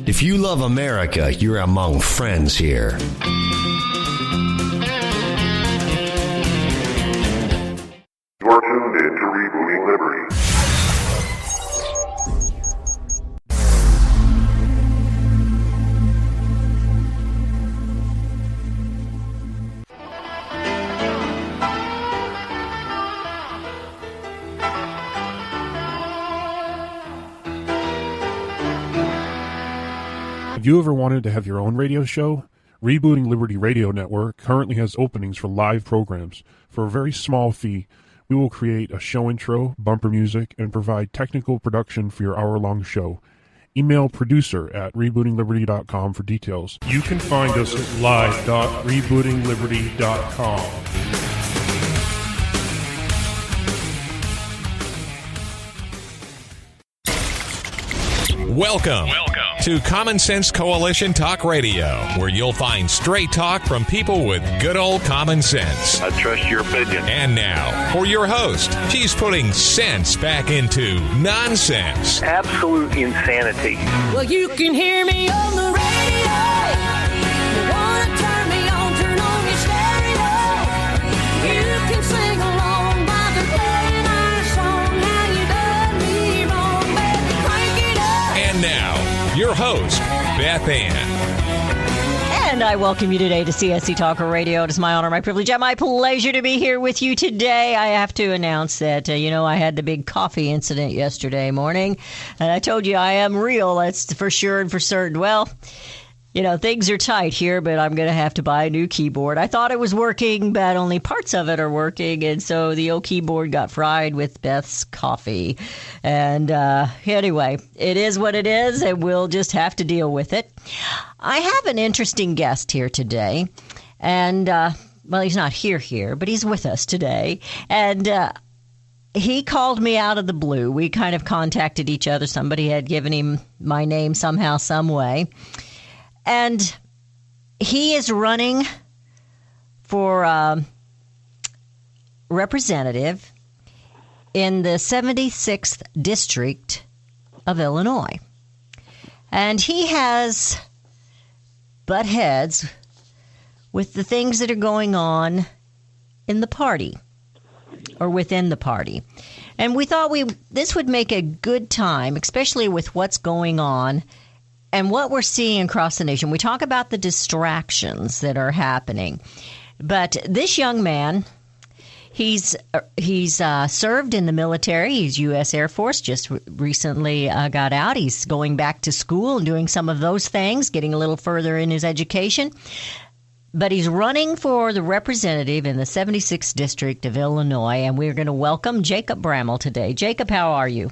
If you love America, you're among friends here. You're tuned in to Rebooting Liberty. Have you ever wanted to have your own radio show? Rebooting Liberty Radio Network currently has openings for live programs. For a very small fee, we will create a show intro, bumper music, and provide technical production for your hour-long show. Email producer@rebootingliberty.com for details. You can find us at live.rebootingliberty.com. Welcome to Commonsense Coalition Talk Radio, where you'll find straight talk from people with good old common sense. I trust your opinion. And now, for your host, she's putting sense back into nonsense. Absolute insanity. Well, you can hear me on the radio. You want to turn me on, turn on your stereo. You can sing along while they're playing our song. How you done me wrong, baby, crank it up. And now, your host, Beth Ann. And I welcome you today to CSC Talk Radio. It is my honor, my privilege, and my pleasure to be here with you today. I have to announce that, I had the big coffee incident yesterday morning, and I told you I am real. That's for sure and for certain. Well, things are tight here, but I'm going to have to buy a new keyboard. I thought it was working, but only parts of it are working, and so the old keyboard got fried with Beth's coffee. And anyway, it is what it is, and we'll just have to deal with it. I have an interesting guest here today, and, he's not here, but he's with us today, and he called me out of the blue. We kind of contacted each other. Somebody had given him my name somehow, some way. And he is running for representative in the 76th District of Illinois. And he has butt heads with the things that are going on in the party or within the party. And we thought this would make a good time, especially with what's going on and what we're seeing across the nation. We talk about the distractions that are happening. But this young man, he's served in the military. He's U.S. Air Force, just recently got out. He's going back to school and doing some of those things, getting a little further in his education. But he's running for the representative in the 76th District of Illinois, and we're going to welcome Jacob Bramall today. Jacob, how are you?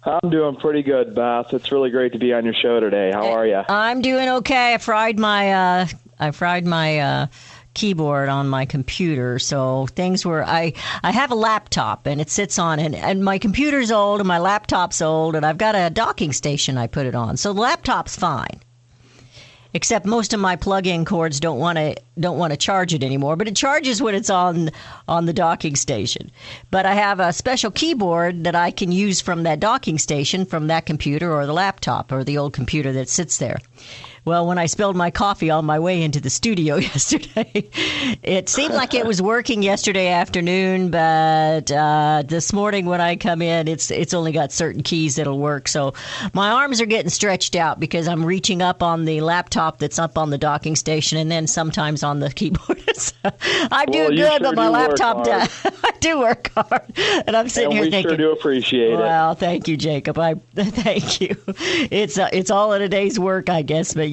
I'm doing pretty good, Beth. It's really great to be on your show today. How are you? I'm doing okay. I fried my keyboard on my computer, so things were. I have a laptop and it sits on, and my computer's old and my laptop's old, and I've got a docking station I put it on, so the laptop's fine. Except most of my plug-in cords don't want to charge it anymore, but it charges when it's on the docking station. But I have a special keyboard that I can use from that docking station, from that computer or the laptop or the old computer that sits there. Well, when I spilled my coffee on my way into the studio yesterday, it seemed like it was working yesterday afternoon, but this morning when I come in, it's only got certain keys that'll work. So my arms are getting stretched out because I'm reaching up on the laptop that's up on the docking station and then sometimes on the keyboard. I'm doing good, but my laptop does. I do work hard. And I'm sitting here thinking. We sure do appreciate it. Well, thank you, Jacob. Thank you. It's all in a day's work, I guess, but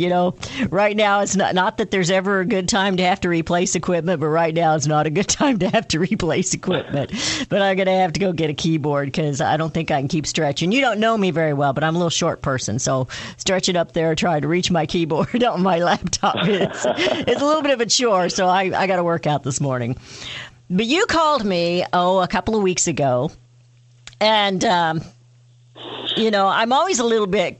right now it's not that there's ever a good time to have to replace equipment, but right now it's not a good time to have to replace equipment. But I'm going to have to go get a keyboard because I don't think I can keep stretching. You don't know me very well, but I'm a little short person, so stretching up there trying to reach my keyboard on my laptop, it's a little bit of a chore, so I got to work out this morning. But you called me, a couple of weeks ago, and, I'm always a little bit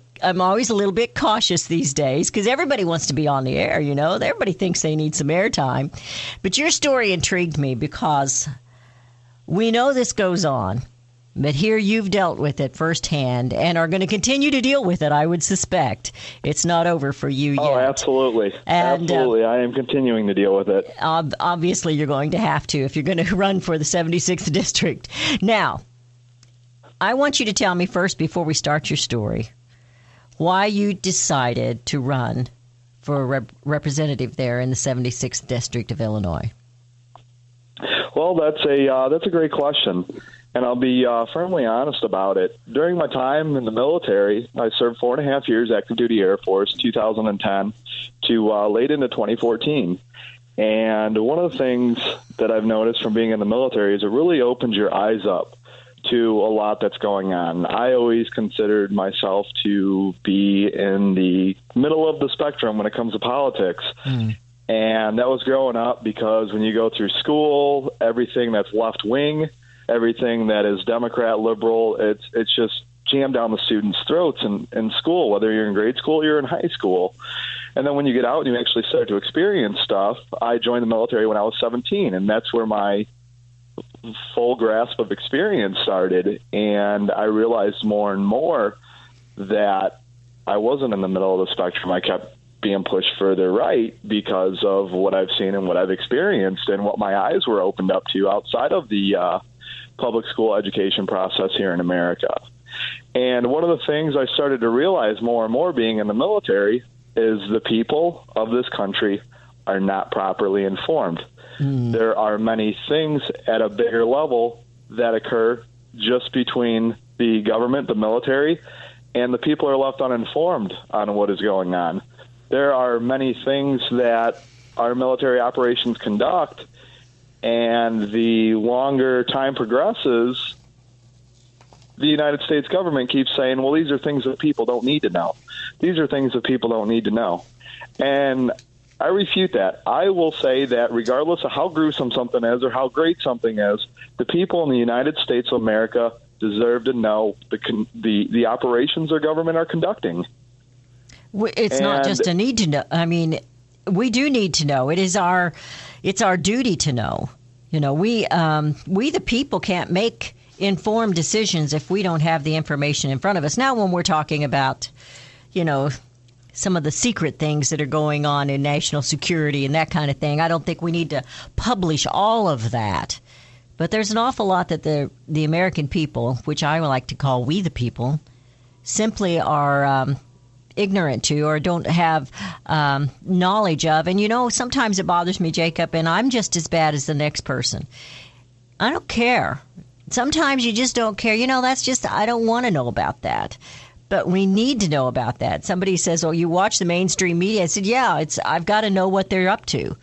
cautious these days because everybody wants to be on the air, Everybody thinks they need some airtime. But your story intrigued me because we know this goes on. But here you've dealt with it firsthand and are going to continue to deal with it, I would suspect. It's not over for you yet. Oh, absolutely. And, absolutely. I am continuing to deal with it. Obviously, you're going to have to if you're going to run for the 76th District. Now, I want you to tell me first, before we start your story, why you decided to run for a representative there in the 76th District of Illinois. Well, that's a great question. And I'll be firmly honest about it. During my time in the military, I served 4.5 years active duty Air Force, 2010 to late into 2014. And one of the things that I've noticed from being in the military is it really opens your eyes up to a lot that's going on. I always considered myself to be in the middle of the spectrum when it comes to politics. And that was growing up because when you go through school, everything that's left wing, everything that is Democrat, liberal, it's just jammed down the students' throats in school, whether you're in grade school or you're in high school. And then when you get out and you actually start to experience stuff, I joined the military when I was 17, and that's where my full grasp of experience started. And I realized more and more that I wasn't in the middle of the spectrum. I kept being pushed further right because of what I've seen and what I've experienced and what my eyes were opened up to outside of the public school education process here in America. And one of the things I started to realize more and more being in the military is the people of this country are not properly informed. There are many things at a bigger level that occur just between the government, the military, and the people are left uninformed on what is going on. There are many things that our military operations conduct, and the longer time progresses, the United States government keeps saying, well, these are things that people don't need to know. These are things that people don't need to know. And I refute that. I will say that regardless of how gruesome something is or how great something is, the people in the United States of America deserve to know the operations their government are conducting. It's not just a need to know. I mean, we do need to know. It's our duty to know. You know, we the people can't make informed decisions if we don't have the information in front of us. Now, when we're talking about, you know, some of the secret things that are going on in national security and that kind of thing, I don't think we need to publish all of that. But there's an awful lot that the American people, which I would like to call we the people, simply are ignorant to or don't have knowledge of. And, you know, sometimes it bothers me, Jacob, and I'm just as bad as the next person. I don't care. Sometimes you just don't care. You know, that's just, I don't want to know about that. But we need to know about that. Somebody says, oh, you watch the mainstream media. I said, yeah, I've got to know what they're up to.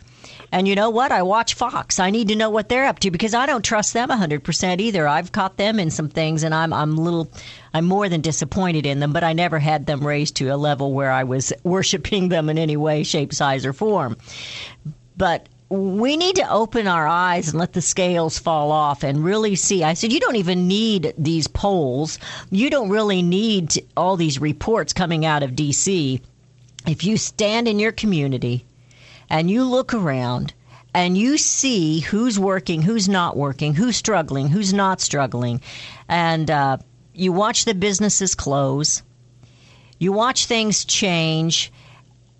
And you know what? I watch Fox. I need to know what they're up to because I don't trust them 100% either. I've caught them in some things, and I'm more than disappointed in them, but I never had them raised to a level where I was worshiping them in any way, shape, size, or form. But we need to open our eyes and let the scales fall off and really see. I said, you don't even need these polls. You don't really need all these reports coming out of D.C. If you stand in your community and you look around and you see who's working, who's not working, who's struggling, who's not struggling, and you watch the businesses close, you watch things change,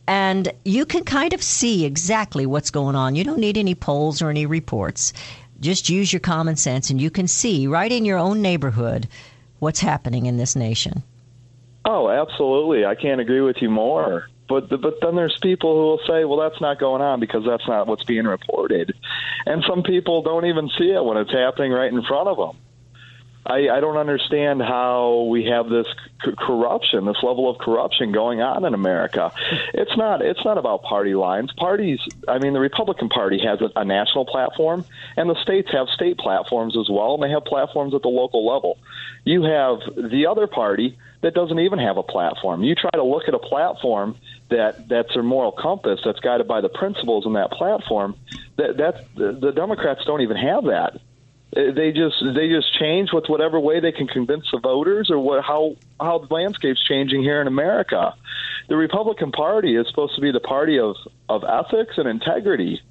and you can kind of see exactly what's going on. You don't need any polls or any reports. Just use your common sense, and you can see right in your own neighborhood what's happening in this nation. Oh, absolutely. I can't agree with you more. But then there's people who will say, well, that's not going on because that's not what's being reported. And some people don't even see it when it's happening right in front of them. I don't understand how we have this corruption, this level of corruption going on in America. It's not about party lines. Parties, I mean, the Republican Party has a national platform, and the states have state platforms as well, and they have platforms at the local level. You have the other party that doesn't even have a platform. You try to look at a platform that's their moral compass, that's guided by the principles in that platform. The Democrats don't even have that. They just change with whatever way they can convince the voters or how the landscape's changing here in America. The Republican Party is supposed to be the party of ethics and integrity.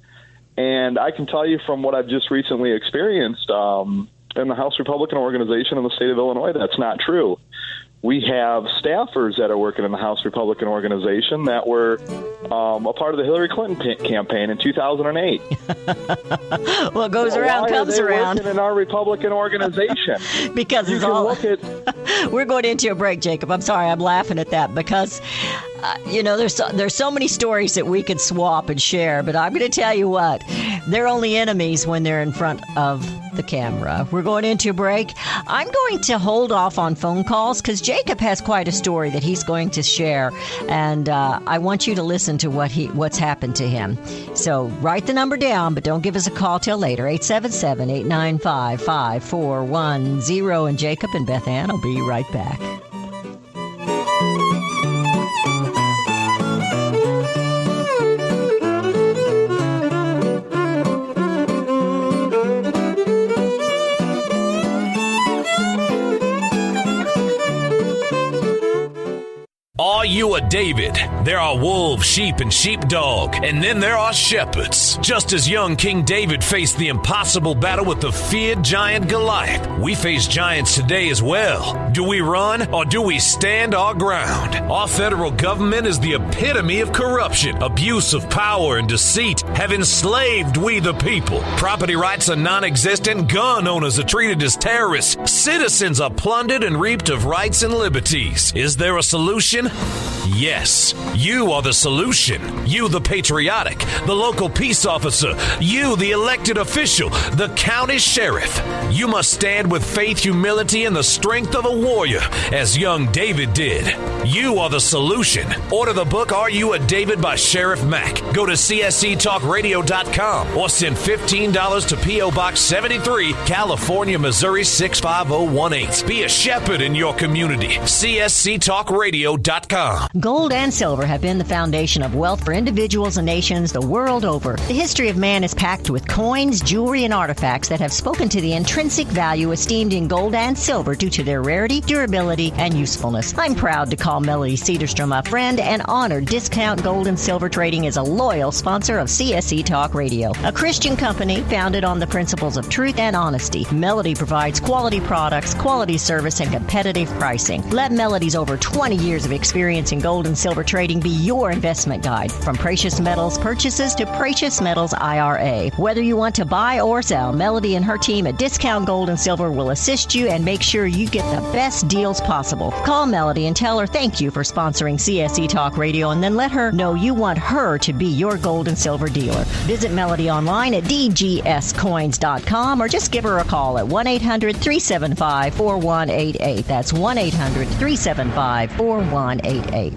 And I can tell you from what I've just recently experienced in the House Republican organization in the state of Illinois. That's not true. We have staffers that are working in the House Republican organization that were a part of the Hillary Clinton campaign in 2008. What goes around comes around. Working in our Republican organization because you it's can all. Look at. We're going into a break, Jacob. I'm sorry, I'm laughing at that because, there's so many stories that we could swap and share. But I'm going to tell you what, they're only enemies when they're in front of the camera. We're going into a break. I'm going to hold off on phone calls because Jacob has quite a story that he's going to share, and I want you to listen to what's happened to him. So write the number down, but don't give us a call till later. 877-895-5410. And Jacob and Beth Ann will be right back. Are you a David? There are wolves, sheep, and sheepdog, and then there are shepherds. Just as young King David faced the impossible battle with the feared giant Goliath, we face giants today as well. Do we run or do we stand our ground? Our federal government is the epitome of corruption. Abuse of power and deceit have enslaved we the people. Property rights are non-existent. Gun owners are treated as terrorists. Citizens are plundered and reaped of rights and liberties. Is there a solution? Yes, you are the solution. You, the patriotic, the local peace officer, you, the elected official, the county sheriff. You must stand with faith, humility, and the strength of a warrior, as young David did. You are the solution. Order the book, Are You a David by Sheriff Mack. Go to csctalkradio.com or send $15 to P.O. Box 73, California, Missouri 65018. Be a shepherd in your community. csctalkradio.com. Gold and silver have been the foundation of wealth for individuals and nations the world over. The history of man is packed with coins, jewelry, and artifacts that have spoken to the intrinsic value esteemed in gold and silver due to their rarity, durability, and usefulness. I'm proud to call Melody Cedarstrom a friend and honored Discount Gold and Silver Trading is a loyal sponsor of CSC Talk Radio, a Christian company founded on the principles of truth and honesty. Melody provides quality products, quality service, and competitive pricing. Let Melody's over 20 years of experience in gold and silver trading be your investment guide. From precious metals purchases to precious metals IRA. Whether you want to buy or sell, Melody and her team at Discount Gold and Silver will assist you and make sure you get the best deals possible. Call Melody and tell her thank you for sponsoring CSC Talk Radio, and then let her know you want her to be your gold and silver dealer. Visit Melody online at dgscoins.com or just give her a call at 1-800-375-4188. That's 1-800-375-4188.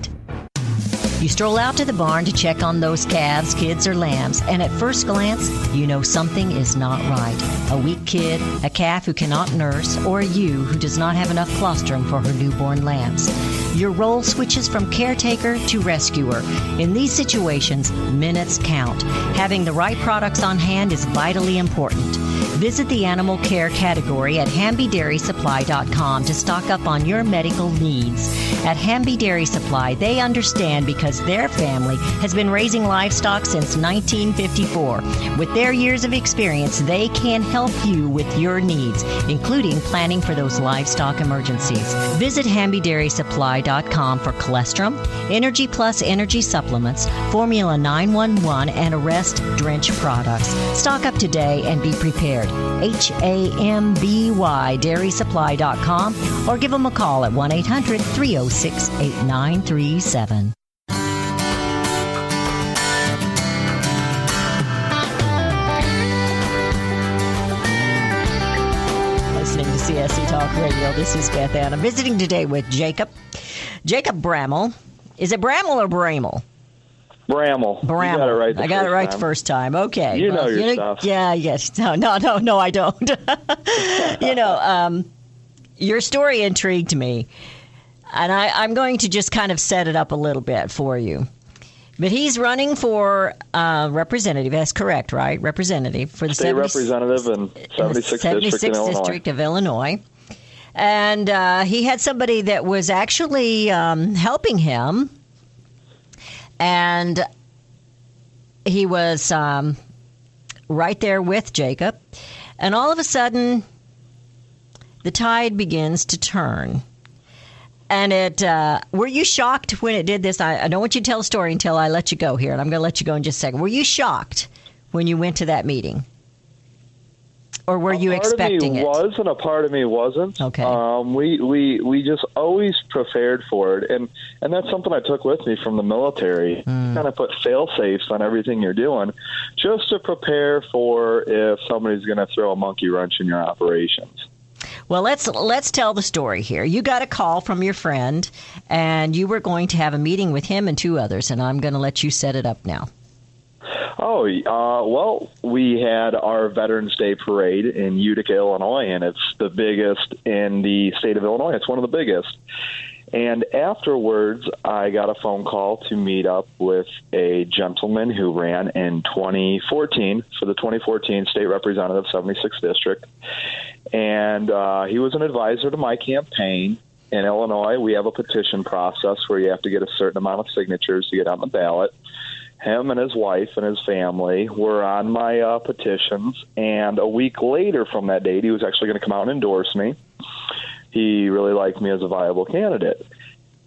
You stroll out to the barn to check on those calves, kids, or lambs, and at first glance, you know something is not right. A weak kid, a calf who cannot nurse, or a ewe who does not have enough colostrum for her newborn lambs. Your role switches from caretaker to rescuer. In these situations, minutes count. Having the right products on hand is vitally important. Visit the animal care category at HambyDairySupply.com to stock up on your medical needs. At Hamby Dairy Supply, they understand because their family has been raising livestock since 1954. With their years of experience, they can help you with your needs, including planning for those livestock emergencies. Visit HambyDairySupply.com for colostrum, Energy Plus energy supplements, Formula 911, and Arrest Drench products. Stock up today and be prepared. HAMBY DairySupply.com or give them a call at 1-800-306-8937. Listening to CSC Talk Radio. This is Beth Ann. I'm visiting today with Jacob Bramall. Is it Bramall or Bramall? Bramall. Bramall. You got it right. I got it right the first time. Okay. You know your stuff. Yeah, yes. No, I don't. Your story intrigued me. And I'm going to just kind of set it up a little bit for you. But he's running for representative. That's correct, right? Representative for the state representative in 76th District of Illinois. And he had somebody that was actually helping him. And he was right there with Jacob. And all of a sudden, the tide begins to turn. And were you shocked when it did this? I don't want you to tell a story until I let you go here, and I'm going to let you go in just a second. Were you shocked when you went to that meeting? Or were you expecting it? A part of me was, and a part of me wasn't. Okay. We just always prepared for it, and that's something I took with me from the military. Kind of put fail-safes on everything you're doing, just to prepare for if somebody's going to throw a monkey wrench in your operations. Well, let's tell the story here. You got a call from your friend, and you were going to have a meeting with him and 2 others, and I'm going to let you set it up now. Oh, well, we had our Veterans Day Parade in Utica, Illinois, and it's the biggest in the state of Illinois. It's one of the biggest. And afterwards, I got a phone call to meet up with a gentleman who ran in 2014 for the 2014 State Representative 76th District. And he was an advisor to my campaign. In Illinois, we have a petition process where you have to get a certain amount of signatures to get on the ballot. Him and his wife and his family were on my petitions, and a week later from that date, he was actually going to come out and endorse me. He really liked me as a viable candidate,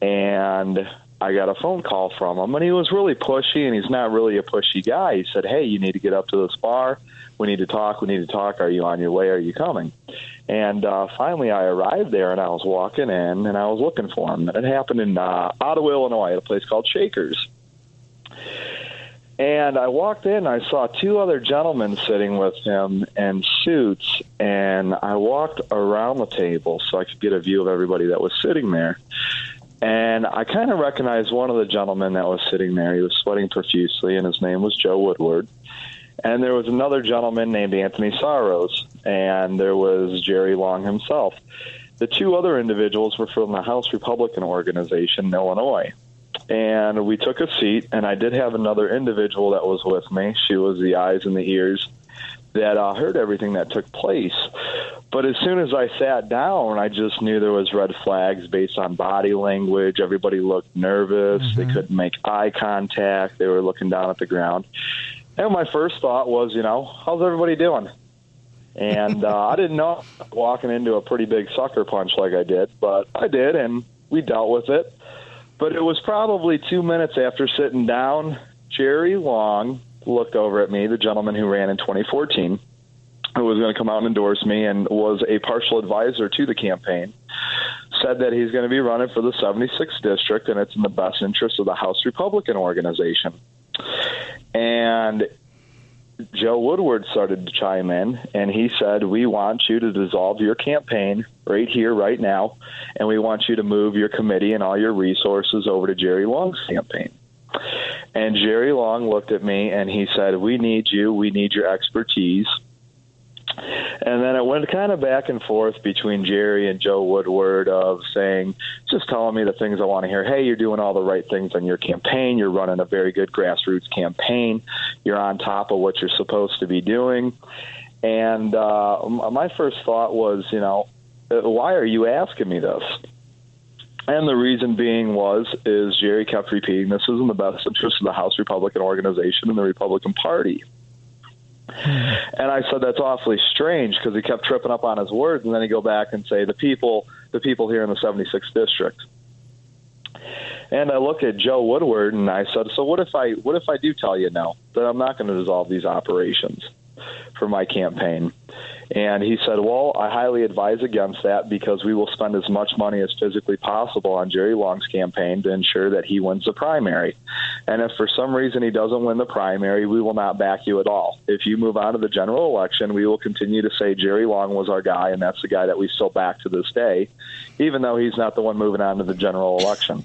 and I got a phone call from him, and he was really pushy, and he's not really a pushy guy. He said, hey, you need to get up to this bar. We need to talk. Are you on your way? Are you coming? And finally, I arrived there, and I was walking in, and I was looking for him. And it happened in Ottawa, Illinois, at a place called Shakers. And I walked in, I saw 2 other gentlemen sitting with him in suits, and I walked around the table so I could get a view of everybody that was sitting there. And I kind of recognized one of the gentlemen that was sitting there. He was sweating profusely, and his name was Joe Woodward. And there was another gentleman named Anthony Saros, and there was Jerry Long himself. The 2 other individuals were from the House Republican organization in Illinois. And we took a seat, and I did have another individual that was with me. She was the eyes and the ears that heard everything that took place. But as soon as I sat down, I just knew there was red flags based on body language. Everybody looked nervous. They couldn't make eye contact. They were looking down at the ground. And my first thought was, how's everybody doing? And I didn't know walking into a pretty big sucker punch like I did, but I did, and we dealt with it. But it was probably 2 minutes after sitting down, Jerry Long looked over at me, the gentleman who ran in 2014, who was going to come out and endorse me and was a partial advisor to the campaign, said that he's going to be running for the 76th District, and it's in the best interest of the House Republican organization. And Joe Woodward started to chime in, and he said, we want you to dissolve your campaign right here, right now, and we want you to move your committee and all your resources over to Jerry Long's campaign. And Jerry Long looked at me, and he said, we need you. We need your expertise. And then it went kind of back and forth between Jerry and Joe Woodward of saying, just telling me the things I want to hear. Hey, you're doing all the right things on your campaign. You're running a very good grassroots campaign. You're on top of what you're supposed to be doing. And my first thought was, why are you asking me this? And the reason being is Jerry kept repeating, this is in the best interest of the House Republican organization and the Republican Party. And I said, that's awfully strange, because he kept tripping up on his words, and then he'd go back and say, the people here in the 76th District. And I looked at Joe Woodward, and I said, so what if I do tell you now that I'm not going to dissolve these operations for my campaign? And he said, well, I highly advise against that, because we will spend as much money as physically possible on Jerry Long's campaign to ensure that he wins the primary. And if for some reason he doesn't win the primary, we will not back you at all. If you move on to the general election, we will continue to say Jerry Long was our guy, and that's the guy that we still back to this day, even though he's not the one moving on to the general election.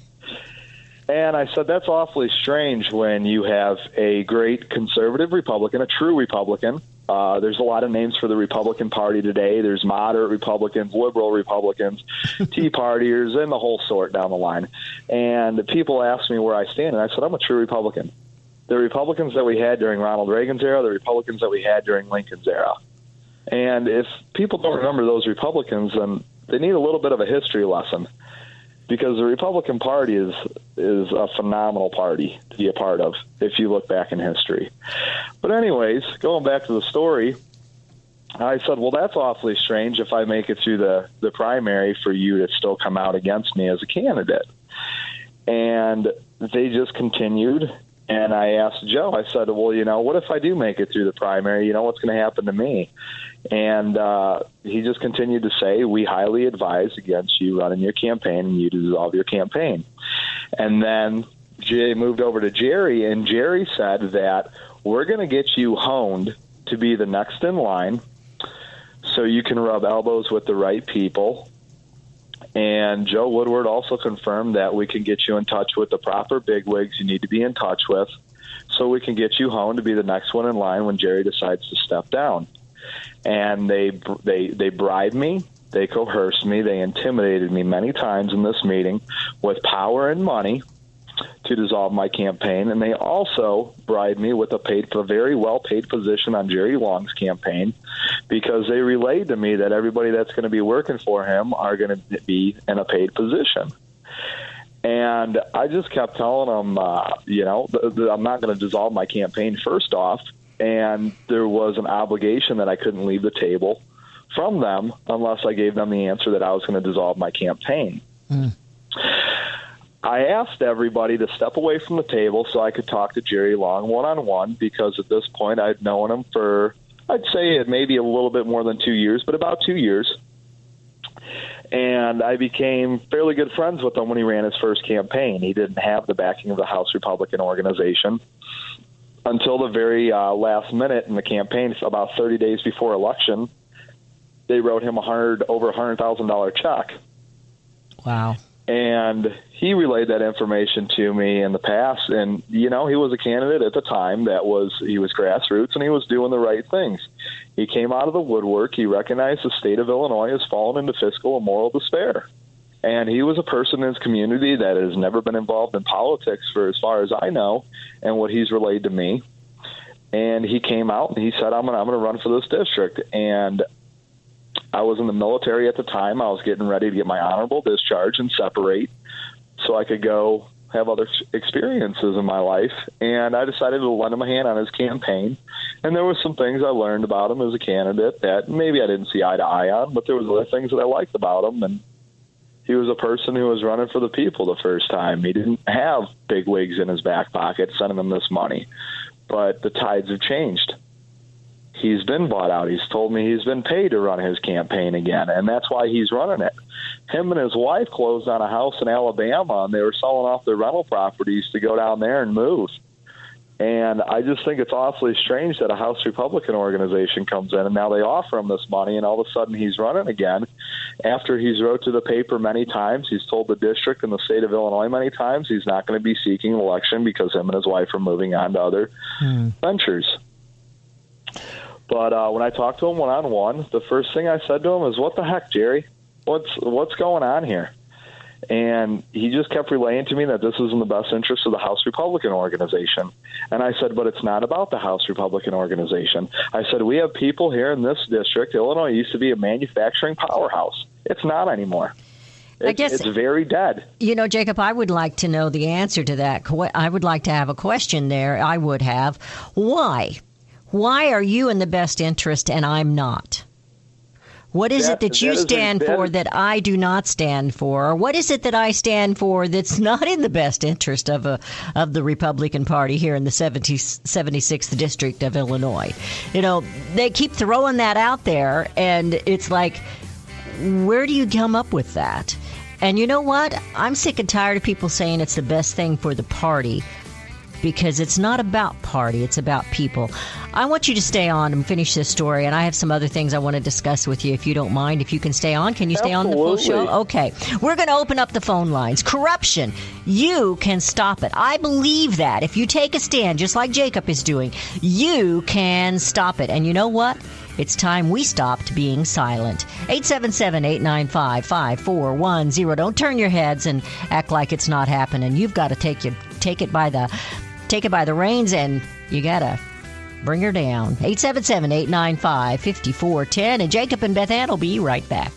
And I said, that's awfully strange when you have a great conservative Republican, a true Republican. There's a lot of names for the Republican Party today. There's moderate Republicans, liberal Republicans, Tea Partiers, and the whole sort down the line. And people ask me where I stand, and I said, I'm a true Republican. The Republicans that we had during Ronald Reagan's era, the Republicans that we had during Lincoln's era. And if people don't remember those Republicans, then they need a little bit of a history lesson, because the Republican Party is a phenomenal party to be a part of if you look back in history. But anyways, going back to the story, I said, well, that's awfully strange if I make it through the primary for you to still come out against me as a candidate. And they just continued. And I asked Joe, I said, well, what if I do make it through the primary? What's going to happen to me? And he just continued to say, we highly advise against you running your campaign and you to dissolve your campaign. And then Jay moved over to Jerry, and Jerry said that we're going to get you honed to be the next in line so you can rub elbows with the right people. And Joe Woodward also confirmed that we can get you in touch with the proper bigwigs you need to be in touch with so we can get you honed to be the next one in line when Jerry decides to step down. And they bribed me, they coerced me, they intimidated me many times in this meeting with power and money to dissolve my campaign, and they also bribed me with a very well-paid position on Jerry Long's campaign because they relayed to me that everybody that's going to be working for him are going to be in a paid position. And I just kept telling them, I'm not going to dissolve my campaign first off, and there was an obligation that I couldn't leave the table from them unless I gave them the answer that I was going to dissolve my campaign. I asked everybody to step away from the table so I could talk to Jerry Long one-on-one because at this point I'd known him for, I'd say it maybe a little bit more than 2 years, but about 2 years. And I became fairly good friends with him when he ran his first campaign. He didn't have the backing of the House Republican organization until the very last minute in the campaign, about 30 days before election. They wrote him over $100,000 check. Wow. And he relayed that information to me in the past. And, he was a candidate at the time he was grassroots and he was doing the right things. He came out of the woodwork. He recognized the state of Illinois has fallen into fiscal and moral despair. And he was a person in his community that has never been involved in politics for as far as I know and what he's relayed to me. And he came out and he said, I'm going to run for this district. And I was in the military at the time. I was getting ready to get my honorable discharge and separate so I could go have other experiences in my life. And I decided to lend him a hand on his campaign. And there were some things I learned about him as a candidate that maybe I didn't see eye to eye on, but there was other things that I liked about him. And he was a person who was running for the people the first time. He didn't have big wigs in his back pocket sending him this money. But the tides have changed. He's been bought out. He's told me he's been paid to run his campaign again, and that's why he's running it. Him and his wife closed on a house in Alabama, and they were selling off their rental properties to go down there and move. And I just think it's awfully strange that a House Republican organization comes in, and now they offer him this money, and all of a sudden he's running again. After he's wrote to the paper many times, he's told the district and the state of Illinois many times he's not going to be seeking an election because him and his wife are moving on to other ventures. But when I talked to him one-on-one, the first thing I said to him is, what the heck, Jerry? What's going on here? And he just kept relaying to me that this is in the best interest of the House Republican organization. And I said, but it's not about the House Republican organization. I said, we have people here in this district. Illinois used to be a manufacturing powerhouse. It's not anymore. I guess it's very dead. Jacob, I would like to know the answer to that. I would like to have a question there. I would have. Why? Why are you in the best interest and I'm not? What is it that you stand for that I do not stand for? Or what is it that I stand for that's not in the best interest of the Republican Party here in the 76th District of Illinois? They keep throwing that out there, and it's like, where do you come up with that? And you know what? I'm sick and tired of people saying it's the best thing for the party, because it's not about party, it's about people. I want you to stay on and finish this story, and I have some other things I want to discuss with you, if you don't mind. If you can stay on, can you stay on the full show? Okay. We're going to open up the phone lines. Corruption, you can stop it. I believe that. If you take a stand, just like Jacob is doing, you can stop it. And you know what? It's time we stopped being silent. 877-895-5410. Don't turn your heads and act like it's not happening. You've got to take it by the reins, and you got to bring her down. 877-895-5410. And Jacob and Beth Ann will be right back.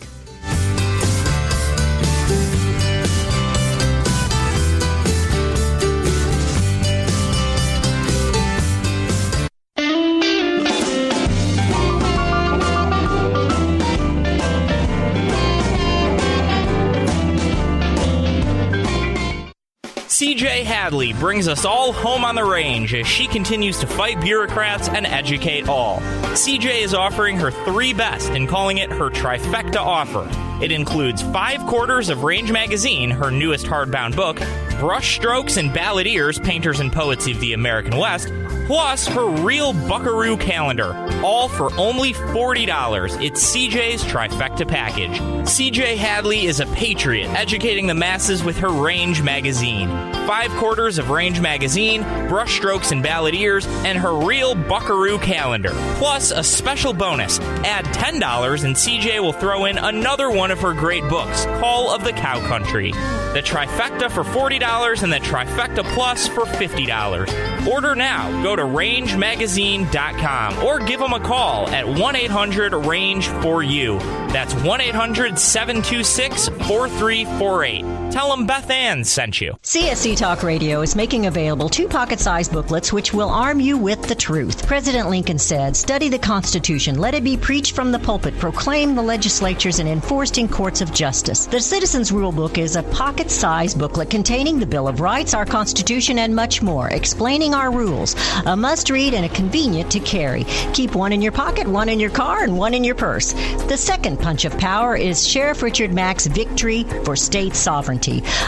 CJ Hadley brings us all home on the range as she continues to fight bureaucrats and educate all. CJ is offering her 3 best and calling it her trifecta offer. It includes 5 quarters of Range Magazine, her newest hardbound book, Brush Strokes and Balladeers, Painters and Poets of the American West, plus her real Buckaroo calendar, all for only $40. It's CJ's trifecta package. CJ Hadley is a patriot, educating the masses with her Range Magazine. 5 quarters of Range Magazine, Brush Strokes and Balladeers, and her real Buckaroo calendar. Plus a special bonus. Add $10 and CJ will throw in another one of her great books, Call of the Cow Country. The trifecta for $40 and the trifecta plus for $50. Order now. Go to rangemagazine.com or give them a call at 1-800-RANGE-4U. That's 1-800-726-4348. Tell them Beth Ann sent you. CSC Talk Radio is making available 2 pocket-sized booklets which will arm you with the truth. President Lincoln said, "Study the Constitution. Let it be preached from the pulpit, proclaimed the legislatures, and enforced in courts of justice." The Citizens Rule Book is a pocket-sized booklet containing the Bill of Rights, our Constitution, and much more, explaining our rules. A must-read and a convenient to carry. Keep one in your pocket, one in your car, and one in your purse. The second punch of power is Sheriff Richard Mack's Victory for State Sovereignty.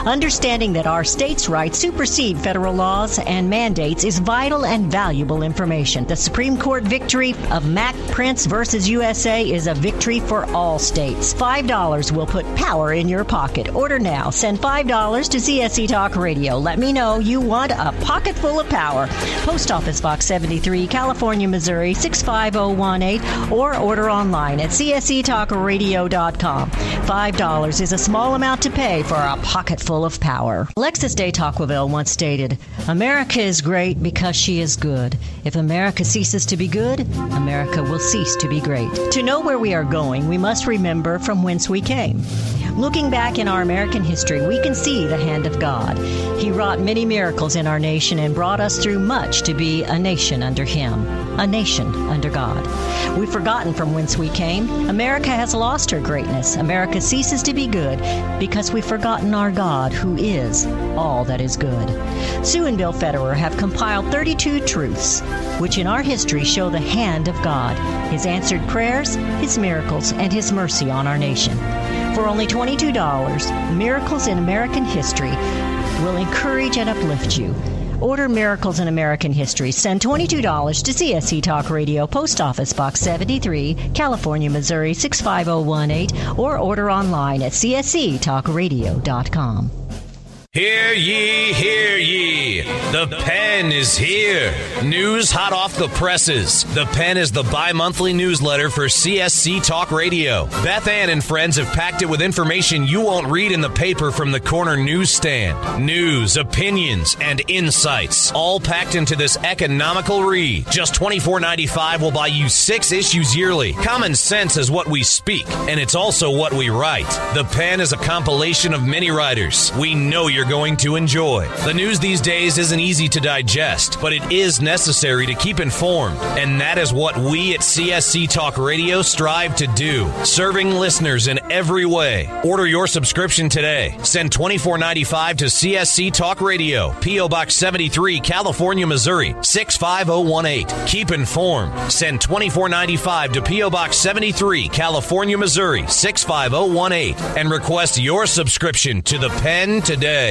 Understanding that our states' rights supersede federal laws and mandates is vital and valuable information. The Supreme Court victory of Mack Prince versus USA is a victory for all states. $5 will put power in your pocket. Order now. Send $5 to CSC Talk Radio. Let me know you want a pocket full of power. Post Office Box 73, California, Missouri 65018, or order online at csctalkradio.com. $5 is a small amount to pay for a pocket full of power. Alexis de Tocqueville once stated, "America is great because she is good. If America ceases to be good, America will cease to be great." To know where we are going, we must remember from whence we came. Looking back in our American history, we can see the hand of God. He wrought many miracles in our nation and brought us through much to be a nation under Him, a nation under God. We've forgotten from whence we came. America has lost her greatness. America ceases to be good because we've forgotten our God, who is all that is good. Sue and Bill Federer have compiled 32 truths, which in our history show the hand of God, His answered prayers, His miracles, and His mercy on our nation. For only $22, Miracles in American History will encourage and uplift you. Order Miracles in American History. Send $22 to CSC Talk Radio, Post Office Box 73, California, Missouri 65018, or order online at csctalkradio.com. Hear ye, hear ye. The Pen is here. News hot off the presses. The Pen is the bi-monthly newsletter for CSC Talk Radio. Beth Ann and friends have packed it with information you won't read in the paper from the corner newsstand. News, opinions, and insights, all packed into this economical read. Just $24.95 will buy you 6 issues yearly. Common sense is what we speak, and it's also what we write. The Pen is a compilation of many writers we know you're going to enjoy. The news these days isn't easy to digest, but it is necessary to keep informed, and that is what we at CSC Talk Radio strive to do, serving listeners in every way. Order your subscription today. Send $24.95 to CSC Talk Radio, P.O. Box 73, California, Missouri 65018. Keep informed. Send $24.95 to P.O. Box 73, California, Missouri 65018, and request your subscription to the Pen today.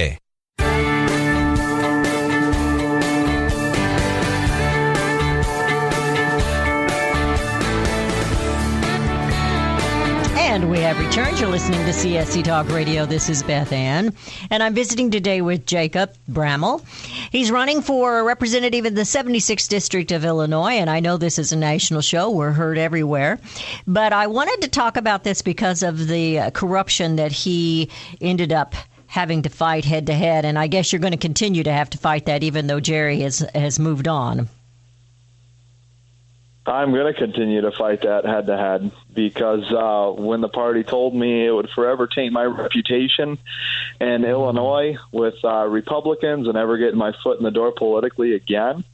And we have returned. You're listening to CSC Talk Radio. This is Beth Ann, and I'm visiting today with Jacob Bramall. He's running for a representative in the 76th District of Illinois, and I know this is a national show. We're heard everywhere. But I wanted to talk about this because of the corruption that he ended up having to fight head-to-head, and I guess you're going to continue to have to fight that even though Jerry has moved on. I'm going to continue to fight that head-to-head because when the party told me it would forever taint my reputation in Illinois with Republicans and ever getting my foot in the door politically again,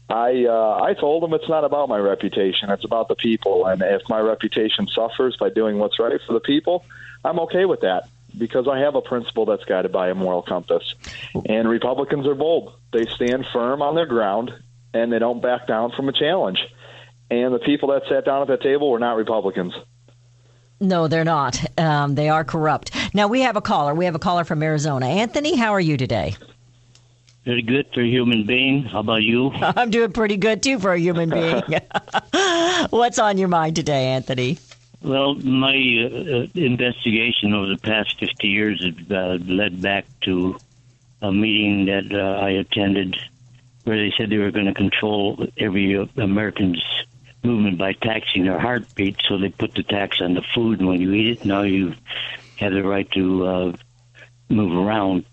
I told them it's not about my reputation. It's about the people. And if my reputation suffers by doing what's right for the people, I'm okay with that. because I have a principle that's guided by a moral compass. And Republicans are bold. They stand firm on their ground, and they don't back down from a challenge. And the people that sat down at that table were not Republicans. No, they're not. They are corrupt. Now, we have a caller. We have a caller from Arizona. Anthony, how are you today? Very good for a human being. How about you? I'm doing pretty good, too, for a human being. What's on your mind today, Anthony? Well, my investigation over the past 50 years has led back to a meeting that I attended where they said they were going to control every American's movement by taxing their heartbeat. So they put the tax on the food, and when you eat it, now you have the right to move around.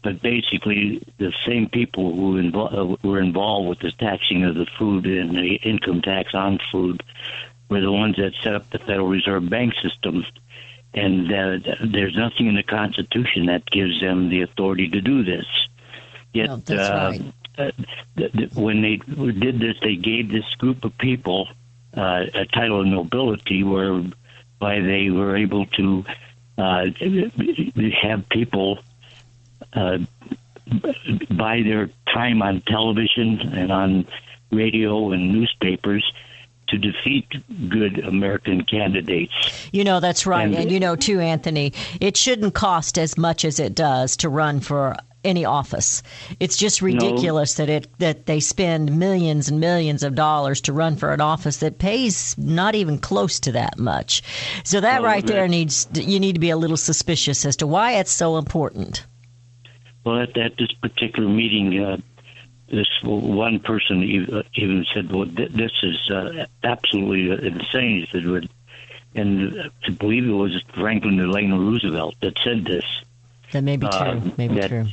But basically, the same people who were involved with the taxing of the food and the income tax on food were the ones that set up the Federal Reserve Bank system. And there's nothing in the Constitution that gives them the authority to do this. Yet, no, that's right. When they did this, they gave this group of people a title of nobility whereby they were able to have people buy their time on television and on radio and newspapers to defeat good American candidates. You know, that's right. And you know, too, Anthony, it shouldn't cost as much as it does to run for any office. It's just ridiculous that they spend millions and millions of dollars to run for an office that pays not even close to that much. So that you need to be a little suspicious as to why it's so important. Well, at this particular meeting, this one person even said, well, this is absolutely insane. He said, and I believe it was Franklin Delano Roosevelt that said this. That may be true.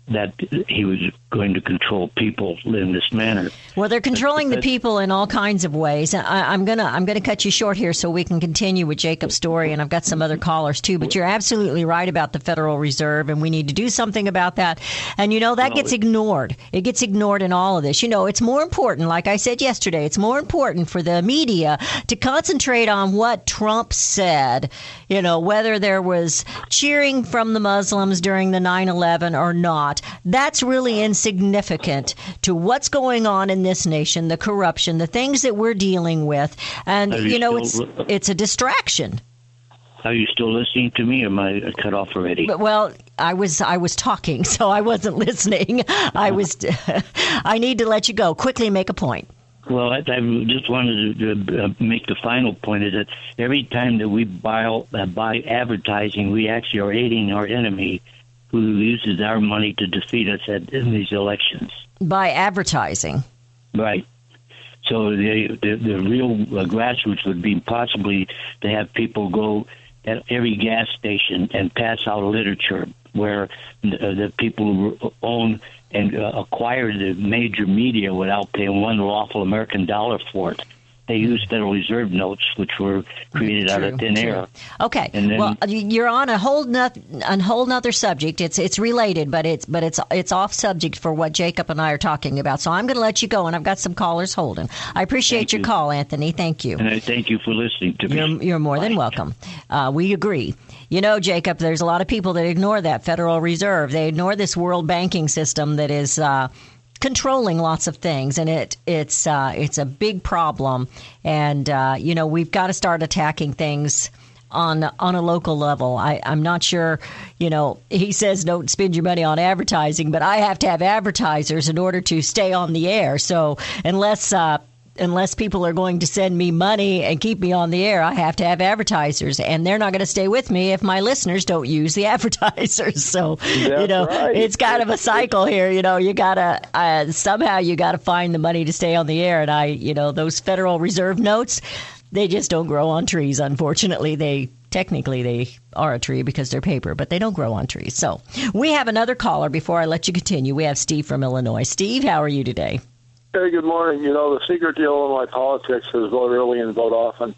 That he was going to control people in this manner. Well, they're controlling the people in all kinds of ways. I'm gonna cut you short here so we can continue with Jacob's story, and I've got some other callers too. But you're absolutely right about the Federal Reserve, and we need to do something about that. And you know that gets ignored. It gets ignored in all of this. You know, it's more important. Like I said yesterday, it's more important for the media to concentrate on what Trump said. You know, whether there was cheering from the Muslims during the 9/11 or not. That's really insignificant to what's going on in this nation, the corruption, the things that we're dealing with. And, it's a distraction. Are you still listening to me, or am I cut off already? Well, I was talking, so I wasn't listening. I need to let you go. Quickly make a point. Well, I just wanted to make the final point is that every time that we buy advertising, we actually are aiding our enemy who uses our money to defeat us in these elections. By advertising. Right. So the real grassroots would be possibly to have people go at every gas station and pass out literature where the people who own and acquire the major media without paying one lawful American dollar for it. They use Federal Reserve notes, which were created out of thin air. Okay. And then, well, you're on a whole nother subject. It's related, but it's off subject for what Jacob and I are talking about. So I'm going to let you go, and I've got some callers holding. I appreciate your call, Anthony. Thank you. And I thank you for listening to me. You're more than welcome. We agree. You know, Jacob, there's a lot of people that ignore that Federal Reserve. They ignore this world banking system that is controlling lots of things, and it's a big problem. And we've got to start attacking things on a local level. I'm not sure. He says don't spend your money on advertising, but I have to have advertisers in order to stay on the air. So unless people are going to send me money and keep me on the air, I have to have advertisers, and they're not going to stay with me if my listeners don't use the advertisers. So, right. It's kind of a cycle here. You gotta somehow you gotta find the money to stay on the air, and those Federal Reserve notes, they just don't grow on trees. Unfortunately, technically they are a tree because they're paper, but they don't grow on trees. So we have another caller before I let you continue. We have Steve from Illinois. Steve, how are you today? Hey, good morning. The secret to Illinois politics is vote early and vote often.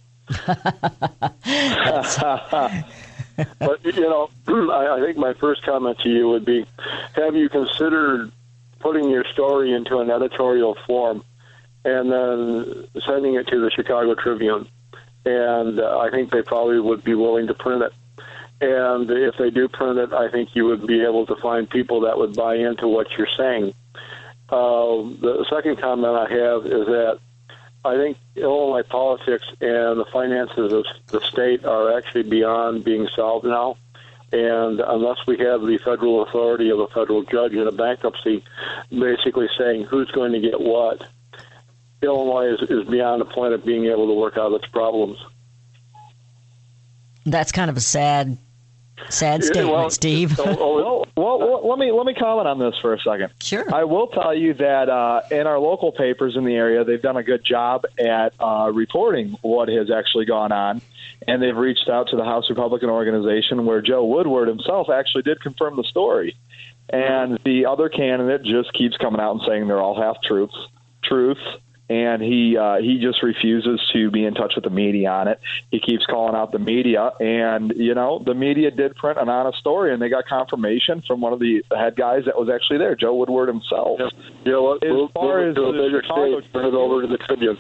But, I think my first comment to you would be, have you considered putting your story into an editorial form and then sending it to the Chicago Tribune? And I think they probably would be willing to print it. And if they do print it, I think you would be able to find people that would buy into what you're saying. The second comment I have is that I think Illinois politics and the finances of the state are actually beyond being solved now. And unless we have the federal authority of a federal judge in a bankruptcy basically saying who's going to get what, Illinois is beyond the point of being able to work out its problems. That's kind of a sad statement, Steve. Well, let me comment on this for a second. Sure. I will tell you that in our local papers in the area, they've done a good job at reporting what has actually gone on, and they've reached out to the House Republican organization where Joe Woodward himself actually did confirm the story. And the other candidate just keeps coming out and saying they're all half-truths, and he just refuses to be in touch with the media on it. He keeps calling out the media, and, the media did print an honest story, and they got confirmation from one of the head guys that was actually there, Joe Woodward himself. We'll do a bigger stage, turn it over to the Tribune.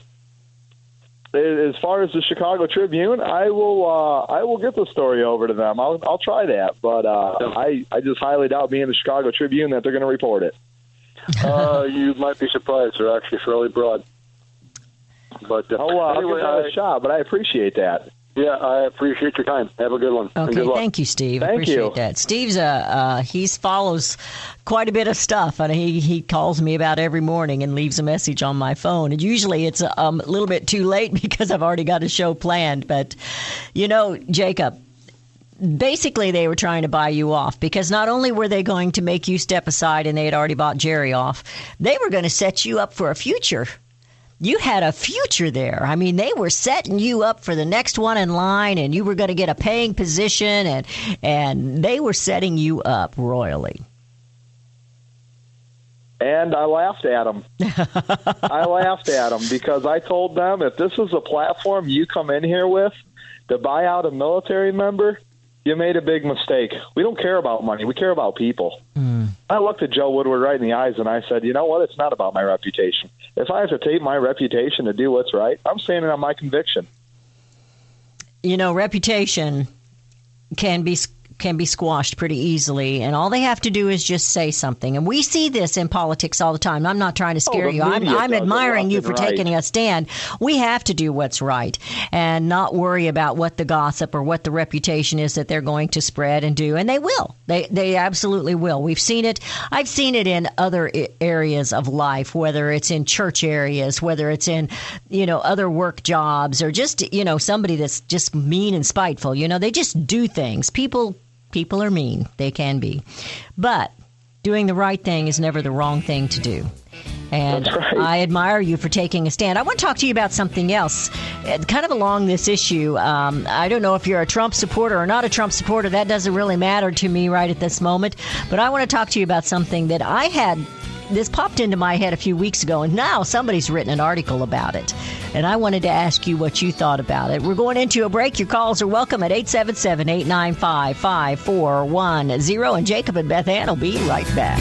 As far as the Chicago Tribune, I will get the story over to them. I'll try that, but I just highly doubt being the Chicago Tribune that they're going to report it. You might be surprised. They're actually fairly broad. But I'll give that a shot, but I appreciate that. Yeah, I appreciate your time. Have a good one. Okay, thank you, Steve. Appreciate that. Steve's he follows quite a bit of stuff, and he calls me about every morning and leaves a message on my phone. And usually it's a little bit too late because I've already got a show planned. But, Jacob, basically they were trying to buy you off because not only were they going to make you step aside and they had already bought Jerry off, they were going to set you up for a future. You had a future there. I mean, they were setting you up for the next one in line, and you were going to get a paying position, and they were setting you up royally. And I laughed at them. Because I told them, if this is a platform you come in here with to buy out a military member, you made a big mistake. We don't care about money. We care about people. I looked at Joe Woodward right in the eyes, and I said, you know what? It's not about my reputation. If I have to take my reputation to do what's right, I'm standing on my conviction. Reputation can be squashed pretty easily, and all they have to do is just say something. And we see this in politics all the time. I'm not trying to scare you. I'm admiring you for taking a stand. We have to do what's right and not worry about what the gossip or what the reputation is that they're going to spread and do. And they will. They absolutely will. We've seen it. I've seen it in other areas of life, whether it's in church areas, whether it's in, other work jobs, or just, somebody that's just mean and spiteful. They just do things. People are mean. They can be. But doing the right thing is never the wrong thing to do. And that's right. I admire you for taking a stand. I want to talk to you about something else, kind of along this issue. I don't know if you're a Trump supporter or not a Trump supporter. That doesn't really matter to me right at this moment. But I want to talk to you about something that this popped into my head a few weeks ago, and now somebody's written an article about it. And I wanted to ask you what you thought about it. We're going into a break. Your calls are welcome at 877-895-5410. And Jacob and Beth Ann will be right back.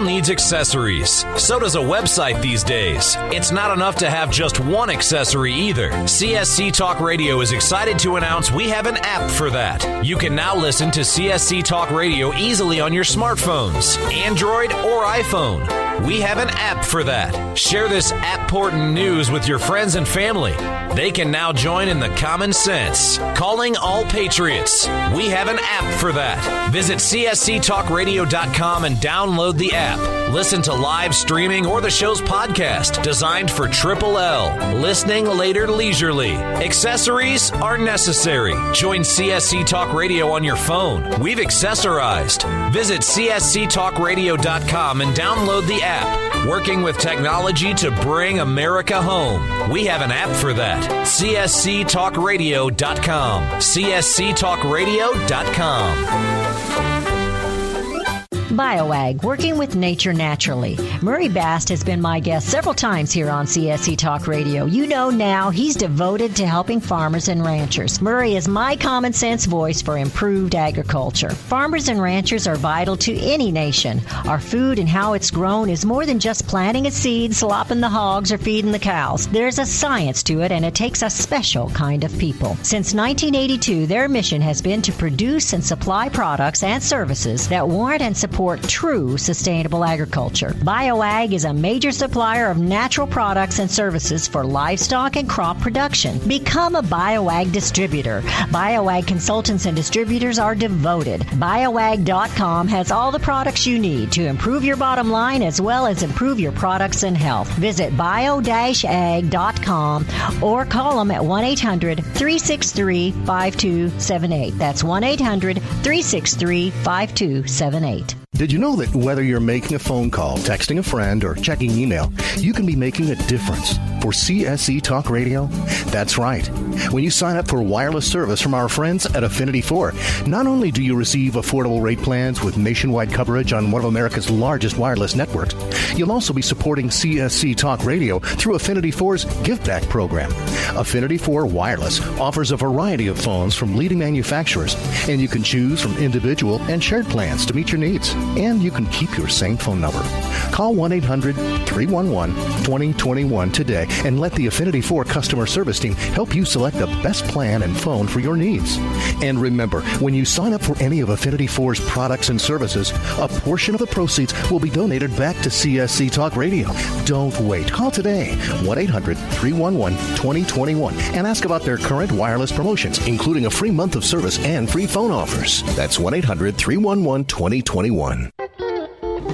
Needs accessories. So does a website these days. It's not enough to have just one accessory either. CSC Talk Radio is excited to announce we have an app for that. You can now listen to CSC Talk Radio easily on your smartphones, Android or iPhone. We have an app for that. Share this app-portant news with your friends and family. They can now join in the Commonsense. Calling all patriots. We have an app for that. Visit csctalkradio.com and download the app. Listen to live streaming or the show's podcast designed for Triple L. Listening later leisurely. Accessories are necessary. Join CSC Talk Radio on your phone. We've accessorized. Visit csctalkradio.com and download the app. working with technology to bring America home. We have an app for that. CSCTalkRadio.com. CSCTalkRadio.com. BioAg, working with nature naturally. Murray Bast has been my guest several times here on CSC Talk Radio. You know now he's devoted to helping farmers and ranchers. Murray is my common sense voice for improved agriculture. Farmers and ranchers are vital to any nation. Our food and how it's grown is more than just planting a seed, slopping the hogs, or feeding the cows. There's a science to it, and it takes a special kind of people. Since 1982, their mission has been to produce and supply products and services that warrant and support true sustainable agriculture. BioAg is a major supplier of natural products and services for livestock and crop production. Become a BioAg distributor. BioAg consultants and distributors are devoted. BioAg.com has all the products you need to improve your bottom line as well as improve your products and health. Visit bio-ag.com or call them at 1-800-363-5278. That's 1-800-363-5278. Did you know that whether you're making a phone call, texting a friend, or checking email, you can be making a difference for CSC Talk Radio? That's right. When you sign up for wireless service from our friends at Affinity 4, not only do you receive affordable rate plans with nationwide coverage on one of America's largest wireless networks, you'll also be supporting CSC Talk Radio through Affinity 4's Give Back program. Affinity 4 Wireless offers a variety of phones from leading manufacturers, and you can choose from individual and shared plans to meet your needs. And you can keep your same phone number. Call 1-800-311-2021 today and let the Affinity 4 customer service team help you select the best plan and phone for your needs. And remember, when you sign up for any of Affinity 4's products and services, a portion of the proceeds will be donated back to CSC Talk Radio. Don't wait. Call today, 1-800-311-2021, and ask about their current wireless promotions, including a free month of service and free phone offers. That's 1-800-311-2021.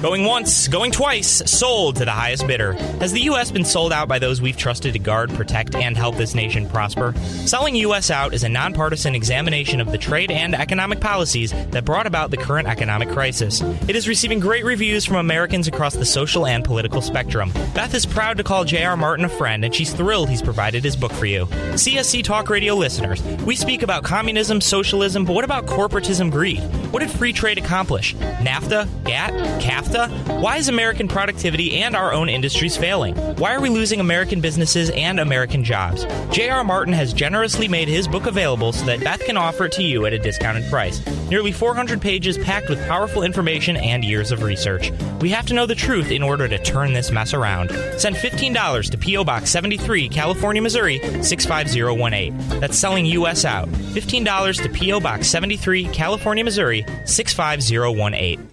Going once, going twice, sold to the highest bidder. Has the U.S. been sold out by those we've trusted to guard, protect, and help this nation prosper? Selling U.S. Out is a nonpartisan examination of the trade and economic policies that brought about the current economic crisis. It is receiving great reviews from Americans across the social and political spectrum. Beth is proud to call J.R. Martin a friend, and she's thrilled he's provided his book for you. CSC Talk Radio listeners, we speak about communism, socialism, but what about corporatism greed? What did free trade accomplish? NAFTA? GATT? CAFTA? Why is American productivity and our own industries failing? Why are we losing American businesses and American jobs? J.R. Martin has generously made his book available so that Beth can offer it to you at a discounted price. Nearly 400 pages packed with powerful information and years of research. We have to know the truth in order to turn this mess around. Send $15 to P.O. Box 73, California, Missouri, 65018. That's selling U.S. out. $15 to P.O. Box 73, California, Missouri, 65018.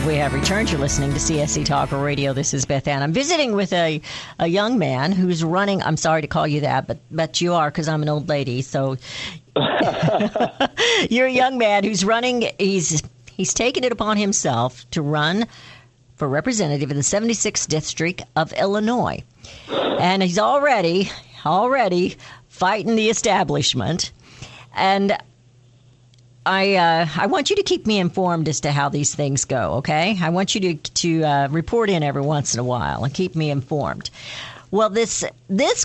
We have returned. You're listening to CSC Talk Radio. This is Beth Ann. I'm visiting with a young man who's running. I'm sorry to call you that, but you are, because I'm an old lady. So you're a young man who's running. He's taken it upon himself to run for representative in the 76th District of Illinois, and he's already fighting the establishment. And I want you to keep me informed as to how these things go, okay? I want you to report in every once in a while and keep me informed. Well, this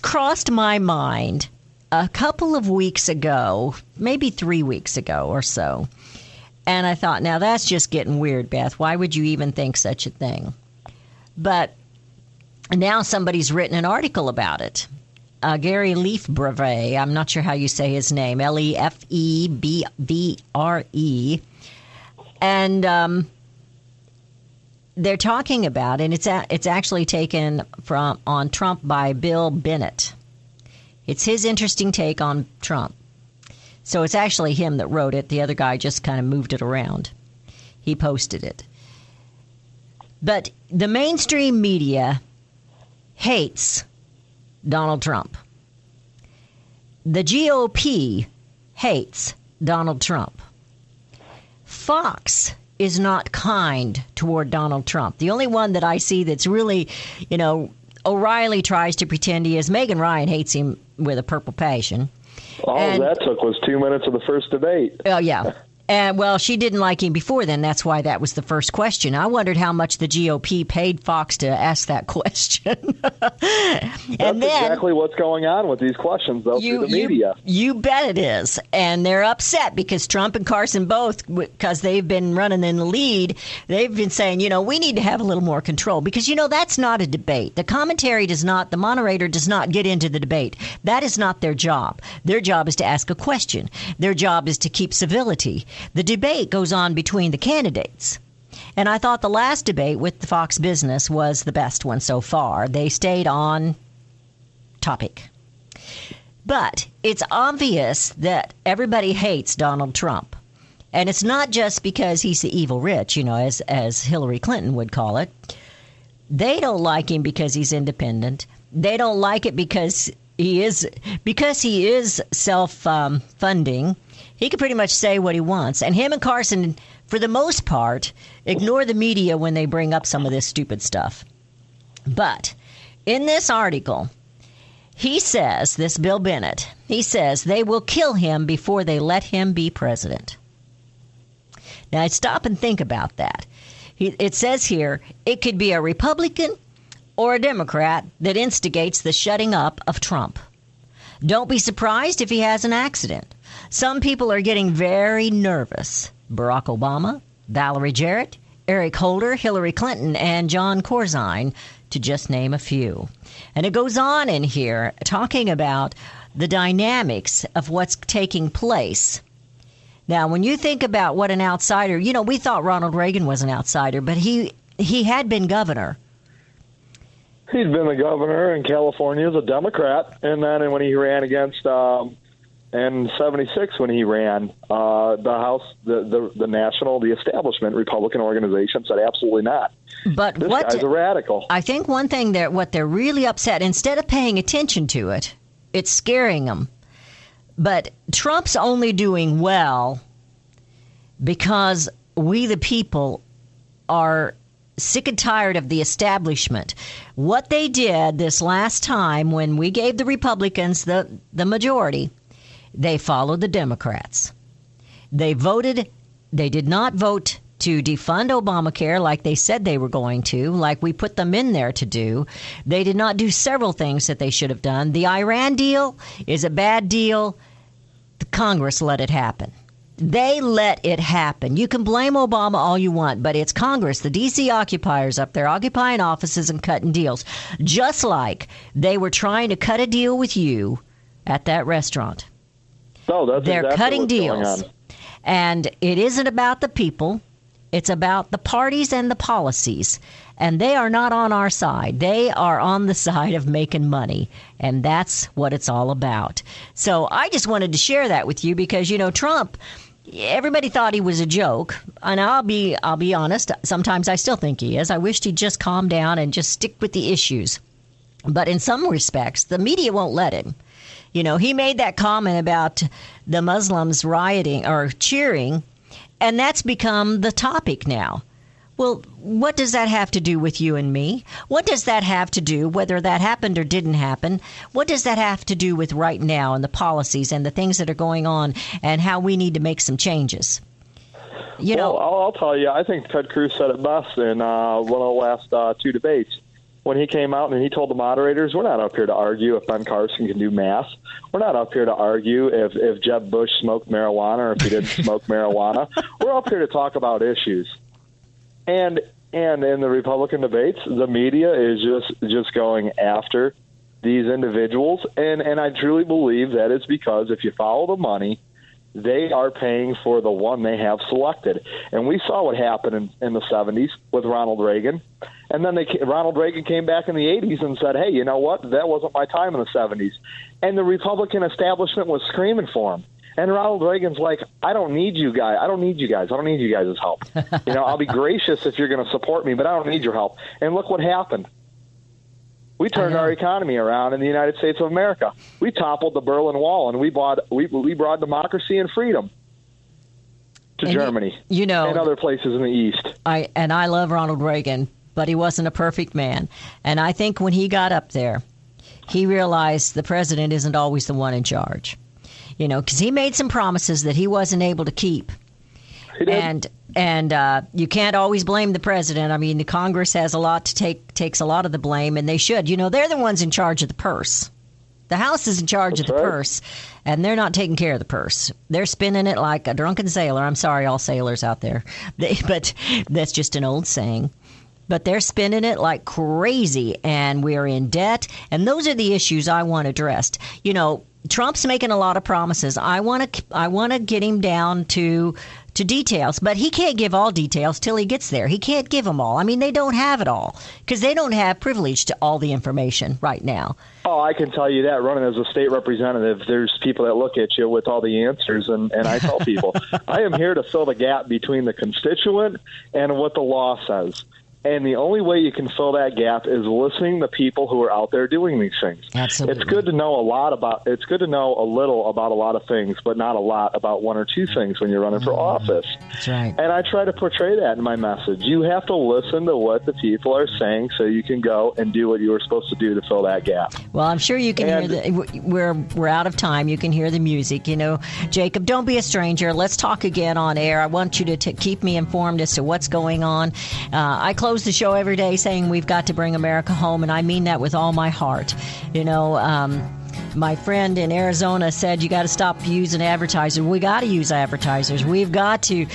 crossed my mind a couple of weeks ago, maybe 3 weeks ago or so. And I thought, now that's just getting weird, Beth. Why would you even think such a thing? But now somebody's written an article about it. Gary Lefebvre, I'm not sure how you say his name, Lefebvre, and they're talking about, and it's actually taken on Trump by Bill Bennett. It's his interesting take on Trump. So it's actually him that wrote it. The other guy just kind of moved it around. He posted it. But the mainstream media hates Donald Trump. The GOP hates Donald Trump. Fox is not kind toward Donald Trump. The only one that I see that's really, O'Reilly tries to pretend he is. Megan Ryan hates him with a purple passion. All that took was 2 minutes of the first debate. Oh, yeah. And, well, she didn't like him before then. That's why that was the first question. I wondered how much the GOP paid Fox to ask that question. That's exactly what's going on with these questions, though, through the media. You bet it is. And they're upset because Trump and Carson both, because they've been running in the lead, they've been saying, we need to have a little more control. Because, that's not a debate. The commentary does not, the moderator does not get into the debate. That is not their job. Their job is to ask a question. Their job is to keep civility. The debate goes on between the candidates. And I thought the last debate with the Fox Business was the best one so far. They stayed on topic. But it's obvious that everybody hates Donald Trump. And it's not just because he's the evil rich, as Hillary Clinton would call it. They don't like him because he's independent. They don't like it because he is self-funding. He can pretty much say what he wants. And him and Carson, for the most part, ignore the media when they bring up some of this stupid stuff. But in this article, he says, this Bill Bennett, he says they will kill him before they let him be president. Now, stop and think about that. It says here, it could be a Republican or a Democrat that instigates the shutting up of Trump. Don't be surprised if he has an accident. Some people are getting very nervous. Barack Obama, Valerie Jarrett, Eric Holder, Hillary Clinton, and John Corzine, to just name a few. And it goes on in here talking about the dynamics of what's taking place. Now, when you think about what an outsider, we thought Ronald Reagan was an outsider, but he had been governor. He'd been the governor in California as a Democrat, and then when he ran against in 76, when he ran, the House, the establishment Republican organization said absolutely not. But this guy's a radical. I think one thing what they're really upset, instead of paying attention to it, it's scaring them. But Trump's only doing well because we, the people, are sick and tired of the establishment. What they did this last time when we gave the Republicans the majority, they followed the Democrats. They did not vote to defund Obamacare like they said they were going to, like we put them in there to do. They did not do several things that they should have done. The Iran deal is a bad deal. The Congress let it happen. They let it happen. You can blame Obama all you want, but it's Congress, the D.C. occupiers up there occupying offices and cutting deals, just like they were trying to cut a deal with you at that restaurant. They're exactly cutting what's deals. going on. And it isn't about the people. It's about the parties and the policies. And they are not on our side. They are on the side of making money. And that's what it's all about. So I just wanted to share that with you because, Trump, everybody thought he was a joke. And I'll be honest, sometimes I still think he is. I wished he'd just calm down and just stick with the issues. But in some respects, the media won't let him. He made that comment about the Muslims rioting or cheering, and that's become the topic now. Well, what does that have to do with you and me? What does that have to do, whether that happened or didn't happen? What does that have to do with right now and the policies and the things that are going on and how we need to make some changes? I'll tell you, I think Ted Cruz said it best in one of the last two debates. When he came out and he told the moderators, we're not up here to argue if Ben Carson can do math. We're not up here to argue if Jeb Bush smoked marijuana or if he didn't smoke marijuana. We're up here to talk about issues. And in the Republican debates, the media is just going after these individuals. And I truly believe that is because if you follow the money, they are paying for the one they have selected. And we saw what happened in the 70s with Ronald Reagan. And then Ronald Reagan came back in the 80s and said, hey, you know what? That wasn't my time in the 70s. And the Republican establishment was screaming for him. And Ronald Reagan's like, I don't need you guys. I don't need you guys' help. I'll be gracious if you're going to support me, but I don't need your help. And look what happened. We turned our economy around in the United States of America. We toppled the Berlin Wall, and we brought democracy and freedom to Germany and other places in the East. I love Ronald Reagan, but he wasn't a perfect man. And I think when he got up there, he realized the president isn't always the one in charge. You know, because he made some promises that he wasn't able to keep. He did. And you can't always blame the president. I mean, the Congress has a lot to takes a lot of the blame, and they should. You know, they're the ones in charge of the purse. The House is in charge of the purse, and they're not taking care of the purse. They're spending it like a drunken sailor. I'm sorry, all sailors out there. But that's just an old saying. But they're spending it like crazy, and we're in debt. And those are the issues I want addressed. You know, Trump's making a lot of promises. I want to get him down to details, but he can't give all details till he gets there. He can't give them all. I mean, they don't have it all because they don't have privilege to all the information right now. Oh, I can tell you that running as a state representative, there's people that look at you with all the answers, and I tell people, I am here to fill the gap between the constituent and what the law says. And the only way you can fill that gap is listening to people who are out there doing these things. Absolutely. It's good to know it's good to know a little about a lot of things, but not a lot about one or two things when you're running for office. That's right. And I try to portray that in my message. You have to listen to what the people are saying so you can go and do what you were supposed to do to fill that gap. Well, I'm sure you can hear we're out of time. You can hear the music. You know, Jacob, don't be a stranger. Let's talk again on air. I want you to keep me informed as to what's going on. I close the show every day saying we've got to bring America home, and I mean that with all my heart. You know, my friend in Arizona said you got to stop using advertisers. We got to use advertisers. We've got to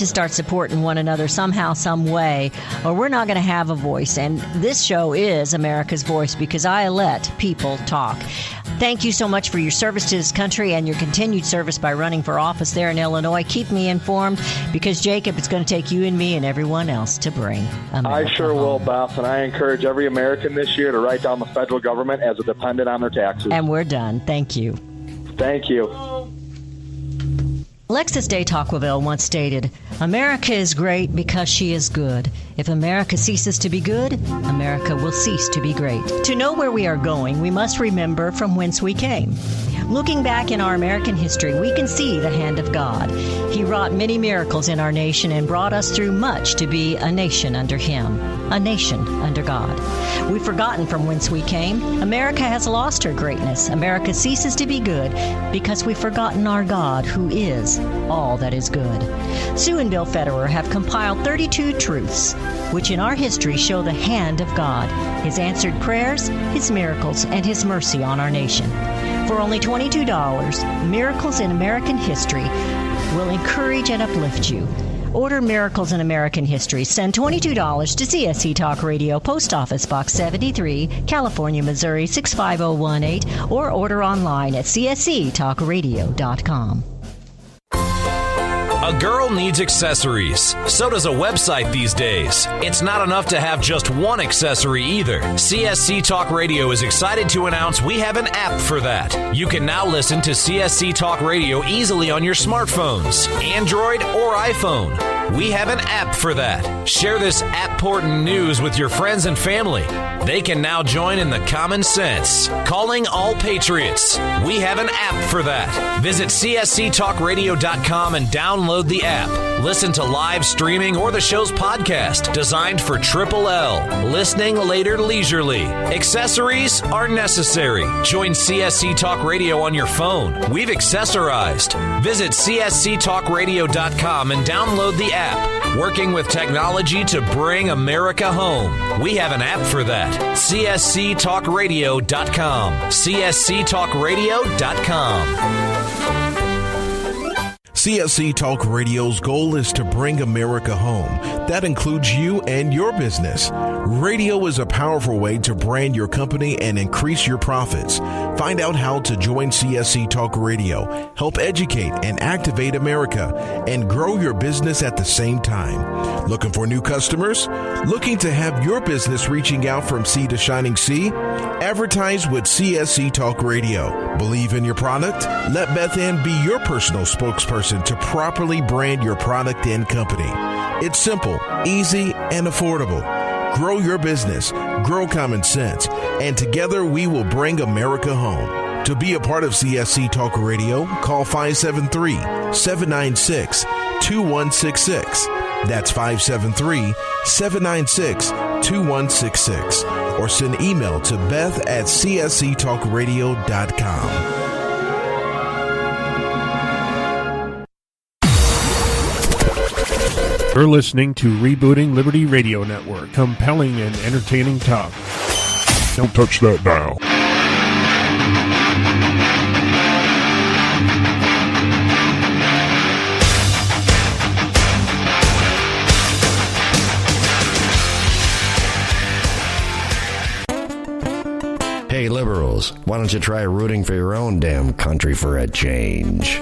start supporting one another somehow, some way, or we're not going to have a voice. And this show is America's voice because I let people talk. Thank you so much for your service to this country and your continued service by running for office there in Illinois. Keep me informed because, Jacob, it's going to take you and me and everyone else to bring America I sure home. will, Beth, and I encourage every American this year to write down the federal government as a dependent on their taxes. And we're done. Thank you. Thank you. Alexis de Tocqueville once stated, America is great because she is good. If America ceases to be good, America will cease to be great. To know where we are going, we must remember from whence we came. Looking back in our American history, we can see the hand of God. He wrought many miracles in our nation and brought us through much to be a nation under Him, a nation under God. We've forgotten from whence we came. America has lost her greatness. America ceases to be good because we've forgotten our God, who is all that is good. Sue and Bill Federer have compiled 32 truths, which in our history show the hand of God, His answered prayers, His miracles, and His mercy on our nation. For only $22, Miracles in American History will encourage and uplift you. Order Miracles in American History. Send $22 to CSC Talk Radio, Post Office Box 73, California, Missouri 65018, or order online at csctalkradio.com. A girl needs accessories. So does a website these days. It's not enough to have just one accessory either. CSC Talk Radio is excited to announce we have an app for that. You can now listen to CSC Talk Radio easily on your smartphones, Android or iPhone. We have an app for that. Share this app-portant news with your friends and family. They can now join in the Commonsense. Calling all patriots. We have an app for that. Visit csctalkradio.com and download the app. Listen to live streaming or the show's podcast designed for Triple L. Listening later leisurely. Accessories are necessary. Join CSC Talk Radio on your phone. We've accessorized. Visit csctalkradio.com and download the app. Working with technology to bring America home. We have an app for that. csctalkradio.com. csctalkradio.com. CSC Talk Radio's goal is to bring America home. That includes you and your business. Radio is a powerful way to brand your company and increase your profits. Find out how to join CSC Talk Radio, help educate and activate America, and grow your business at the same time. Looking for new customers? Looking to have your business reaching out from sea to shining sea? Advertise with CSC Talk Radio. Believe in your product? Let Beth Ann be your personal spokesperson to properly brand your product and company. It's simple, easy, and affordable. Grow your business, grow common sense, and together we will bring America home. To be a part of CSC Talk Radio, call 573-796-2166. That's 573-796-2166. Or send email to beth@csctalkradio.com. You're listening to Rebooting Liberty Radio Network, compelling and entertaining talk. Don't touch that dial. Hey, liberals, why don't you try rooting for your own damn country for a change?